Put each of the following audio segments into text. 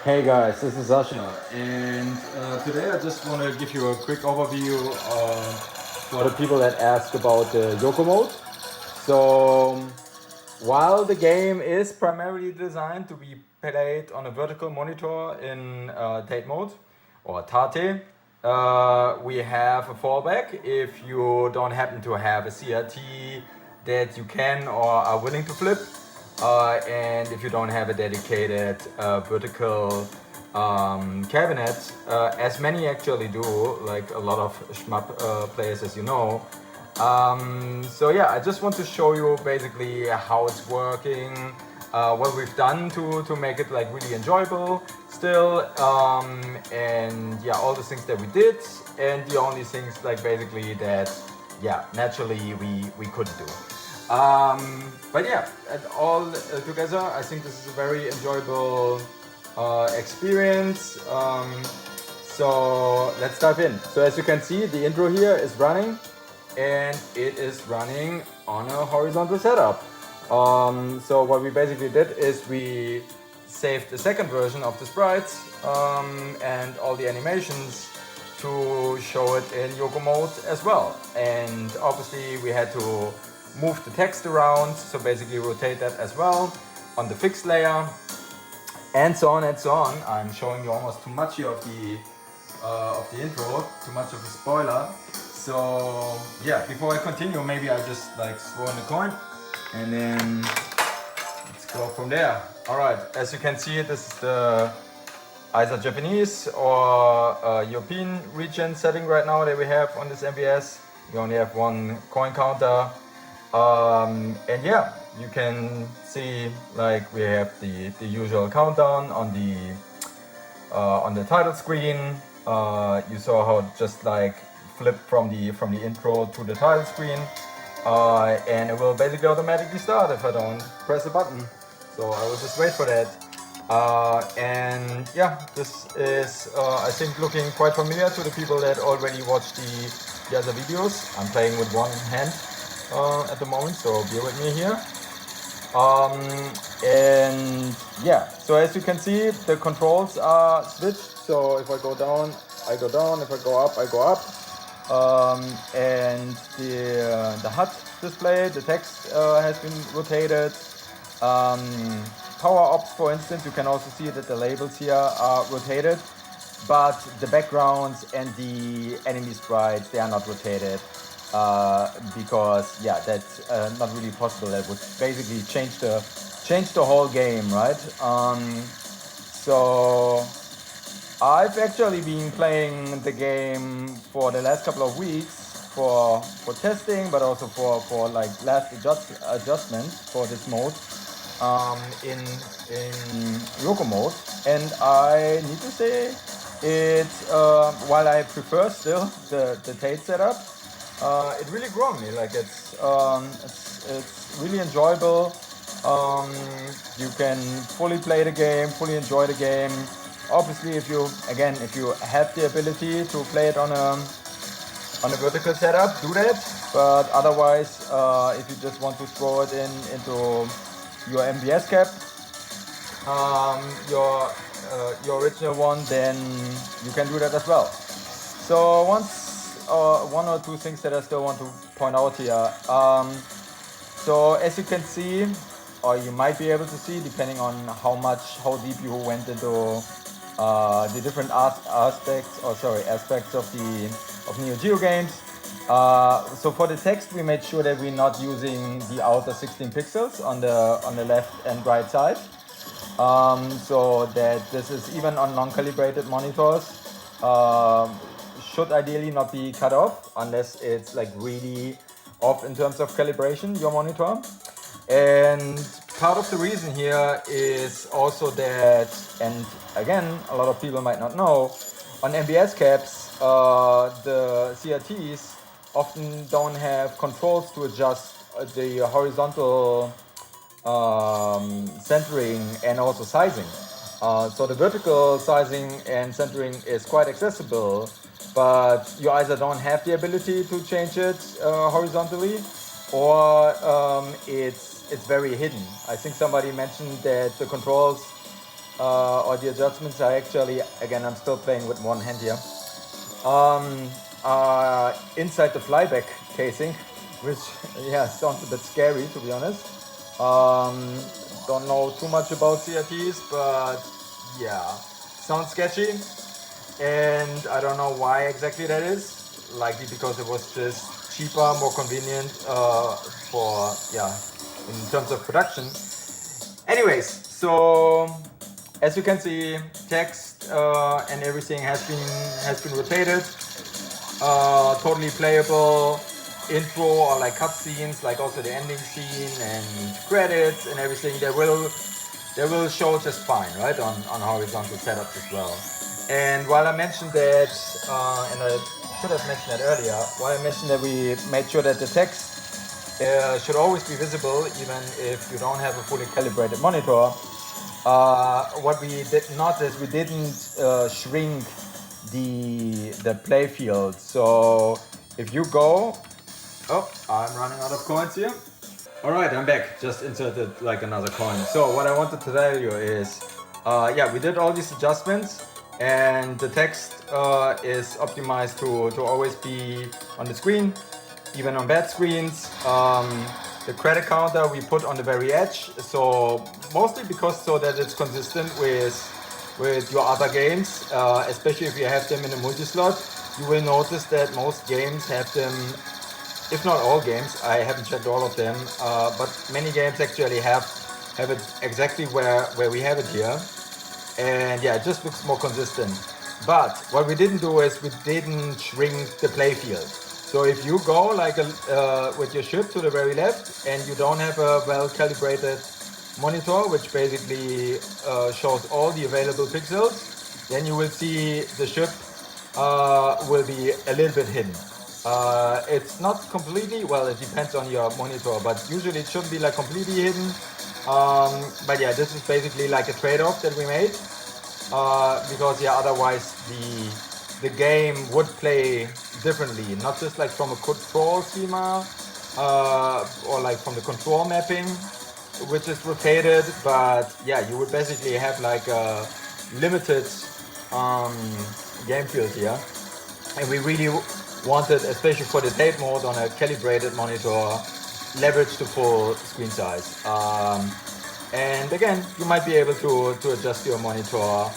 Hey guys, this is Sasha, and today I just want to give you a quick overview for the people that ask about the Yoko mode. So, while the game is primarily designed to be played on a vertical monitor in Tate mode or Tate, we have a fallback if you don't happen to have a CRT that you can or are willing to flip. And if you don't have a dedicated vertical cabinet, as many actually do, like a lot of shmup players, as you know. So yeah, I just want to show you basically how it's working, what we've done to make it like really enjoyable still, and yeah, all the things that we did, and the only things like basically that, yeah, naturally we couldn't do. But yeah, all together, I think this is a very enjoyable experience. So let's dive in. So as you can see, the intro here is running, and it is running on a horizontal setup. So what we basically did is we saved the second version of the sprites and all the animations to show it in Yoko mode as well. And obviously we had to move the text around, so basically rotate that as well on the fixed layer, and so on and so on. I'm showing you almost too much here of the intro, too much of a spoiler. So yeah, before I continue, maybe I just like throw in a coin and then let's go from there. All right, as you can see, this is the either Japanese or European region setting right now that we have on this MVS. We only have one coin counter. And yeah, you can see like we have the usual countdown on the title screen. You saw how it just like flipped from the intro to the title screen, and it will basically automatically start if I don't press a button. So I will just wait for that. And yeah, this is I think looking quite familiar to the people that already watched the other videos. I'm playing with one hand at the moment, so bear with me here. And yeah, so as you can see, the controls are switched. So if I go down, I go down. If I go up, I go up. And the HUD display, the text has been rotated. Power ops, for instance, you can also see that the labels here are rotated, but the backgrounds and the enemy sprites, they are not rotated. Because yeah, that's not really possible. That would basically change the whole game, right? So I've actually been playing the game for the last couple of weeks for testing, but also for like last adjustment for this mode in Yoko mode, and I need to say it. While I prefer still the Tate setup. It really grew on me. Like it's really enjoyable. You can fully play the game, fully enjoy the game. Obviously, if you have the ability to play it on a vertical setup, do that. But otherwise, if you just want to throw it into your MVS cap, your original one, then you can do that as well. So one or two things that I still want to point out here. So as you can see, or you might be able to see, depending on how deep you went into the different aspects of Neo Geo games. So for the text, we made sure that we're not using the outer 16 pixels on the left and right side. So that this is even on non-calibrated monitors. Should ideally not be cut off unless it's like really off in terms of calibration, your monitor. And part of the reason here is also that, and again, a lot of people might not know, on MVS caps, the CRTs often don't have controls to adjust the horizontal centering and also sizing. So the vertical sizing and centering is quite accessible, but you either don't have the ability to change it horizontally, or it's very hidden. I think somebody mentioned that the controls or the adjustments are actually, again, I'm still playing with one hand here, are inside the flyback casing, which yeah, sounds a bit scary to be honest. Don't know too much about CRTs, but yeah, sounds sketchy, and I don't know why exactly that is. Likely because it was just cheaper, more convenient for yeah, in terms of production. Anyways, so as you can see, text and everything has been rotated. Totally playable intro or like cutscenes, like also the ending scene and credits and everything. They will show just fine, right, on horizontal setups as well. And while I mentioned that, and I should have mentioned that earlier, while I mentioned that we made sure that the text should always be visible, even if you don't have a fully calibrated monitor. What we did not is we didn't shrink the play field. So if you go, oh, I'm running out of coins here. All right, I'm back. Just inserted like another coin. So what I wanted to tell you is, yeah, we did all these adjustments, and the text is optimized to always be on the screen, even on bad screens. The credit counter we put on the very edge, so mostly because so that it's consistent with your other games, especially if you have them in a multi-slot. You will notice that most games have them, if not all games, I haven't checked all of them, but many games actually have it exactly where we have it here. And yeah, it just looks more consistent. But what we didn't do is we didn't shrink the play field. So if you go like with your ship to the very left and you don't have a well-calibrated monitor, which basically shows all the available pixels, then you will see the ship will be a little bit hidden. It's not completely, well, it depends on your monitor, but usually it shouldn't be like completely hidden. But yeah, this is basically like a trade-off that we made, because yeah, otherwise the game would play differently, not just like from a control schema or like from the control mapping, which is rotated, but yeah, you would basically have like a limited game field here, and we really wanted, especially for the tape mode on a calibrated monitor, leverage the full screen size. And again, you might be able to adjust your monitor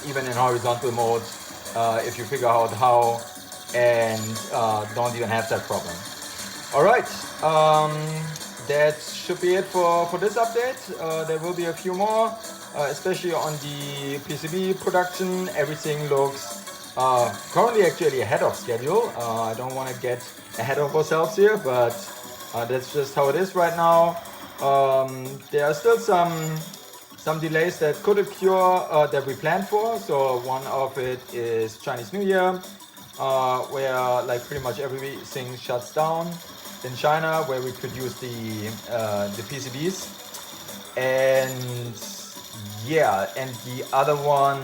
even in horizontal mode if you figure out how, and don't even have that problem. All right, that should be it for this update. There will be a few more, especially on the PCB production. Everything looks currently actually ahead of schedule. I don't want to get ahead of ourselves here, but that's just how it is right now. There are still some delays that could occur that we planned for. So one of it is Chinese New Year, where like pretty much everything shuts down in China, where we produce the PCBs. And yeah, and the other one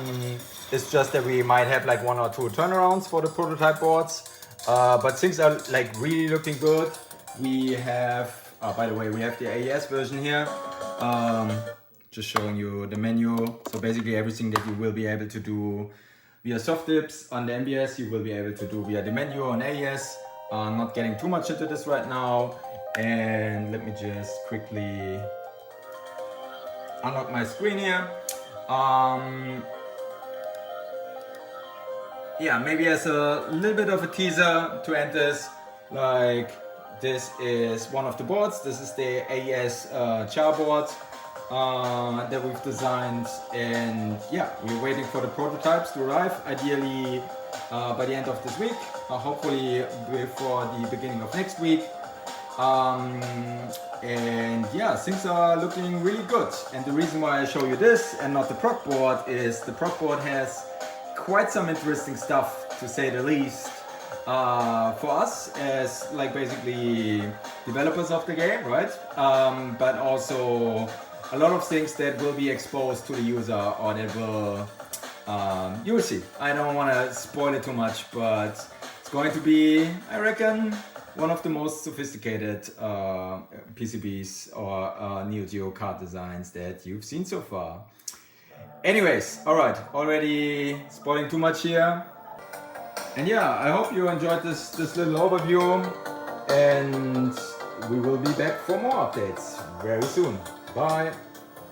is just that we might have like 1 or 2 turnarounds for the prototype boards, but things are like really looking good. We have, by the way, we have the AES version here, just showing you the menu. So basically everything that you will be able to do via soft dips on the MVS, you will be able to do via the menu on AES. Not getting too much into this right now, and let me just quickly unlock my screen here. Yeah, maybe as a little bit of a teaser to end this, like this is one of the boards. This is the AES char board that we've designed, and yeah, we're waiting for the prototypes to arrive, ideally by the end of this week, hopefully before the beginning of next week. And yeah, things are looking really good. And the reason why I show you this and not the proc board is the proc board has quite some interesting stuff, to say the least, for us as like basically developers of the game, right? But also a lot of things that will be exposed to the user, or that will you will see. I don't want to spoil it too much, but it's going to be, I reckon, one of the most sophisticated PCBs or Neo Geo card designs that you've seen so far. Anyways, alright, already spoiling too much here. And yeah, I hope you enjoyed this little overview, and we will be back for more updates very soon. Bye!